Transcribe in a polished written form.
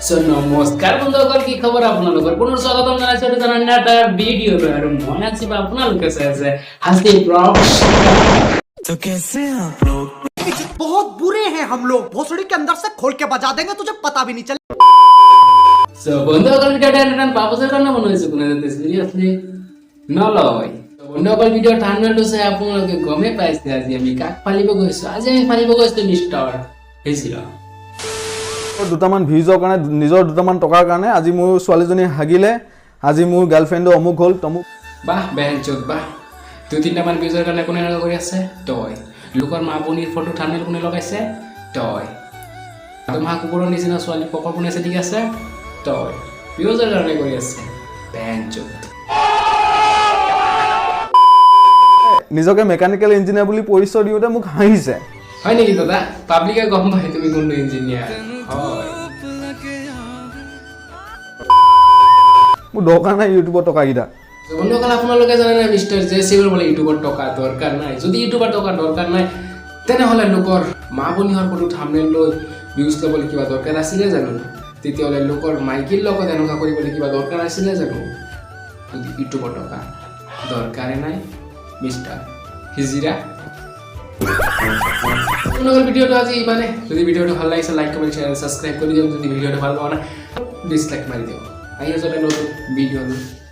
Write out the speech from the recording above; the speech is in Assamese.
সো নমস্কাৰ বন্ধুসকল কি খবৰ আপোনালোকৰ পুনৰ স্বাগতম জনাইছো এটা নতুন ভিডিঅ আৰু মই আছি আপোনালোকে চাই আছে হাসিব ব্লগ तो कैसे आप लोग बहुत बुरे हैं हम लोग भोसड़ी के अंदर से खोल के बजा देंगे तुझे पता भी नहीं चले সো বন্ধুসকল ভিডিঅ'টা এনেকৈ পাবছৰ কাৰণে বনাইছো কোনে যাতে সিৰিয়াসলি নলয় বন্ধুসকল ভিডিঅ'ৰ থাম্বনেলটো চাই আপোনালোকে গমে পাইছে আজি আমি কাক ফালিব গৈছো আজি আমি ফালিব গৈছো মিস্টাৰ হেজিৰা দুটামান ভিউজৰ কাৰণে নিজৰ দুটামান টকাৰ কাৰণে আজি মোৰ ছোৱালীজনী হাগিলে আজি মোৰ গাৰ্লফ্ৰেণ্ডৰ অমুক হ'ল তমুক বাহ বেঞ্চত বাহ দুই তিনিটামান ভিউজৰ কাৰণে কোনে এনেকুৱা কৰি আছে তই লোকৰ মা বনিৰ ফটো থাম্বনেল কোনে লগাইছে তই তোমাৰ কুকুৰৰ নিচিনা ছোৱালী পকৰ বনাইছে ঠিক আছে তই ভিউজৰ কাৰণে কৰি আছে বেঞ্চত নিজকে মেকানিকেল ইঞ্জিনিয়াৰ বুলি পৰিচয় দিওঁতে মোক হাঁহিছে হয় নেকি দাদা পাব্লিকে গম পায় তুমি কোনটো ইঞ্জিনিয়াৰ হয় মোৰ দৰকাৰ নাই ইউটিউবৰ টকাকেইটা বন্ধুসকল আপোনালোকে জানে নাই মিষ্টাৰ জেচিবিৰ বোলে ইউটিউবৰ টকা দৰকাৰ নাই যদি ইউটিউবৰ টকা দৰকাৰ নাই তেনেহ'লে লোকৰ মা বনিহৰ ফটো থাম্বনেল লৈ ভিউজ ল'বলৈ কিবা দৰকাৰ আছিলে জানো তেতিয়াহ'লে লোকৰ মাইকীৰ লগত এনেকুৱা কৰিবলৈ কিবা দৰকাৰ আছিলে জানো যদি ইউটিউবৰ টকা দৰকাৰে নাই মিষ্টাৰ হিজিৰা আপোনালোকৰ ভিডিঅ'টো আজি ইমানে যদি ভিডিঅ'টো ভাল লাগিছে লাইক কমেণ্ট শ্বেয়াৰ ছাবস্ক্ৰাইব কৰি দিয়ক যদি ভিডিঅ'টো ভাল পোৱা নাই ডিছলাইক মাৰি দিয়ক আহি আছোঁ এটা নতুন ভিডিঅ'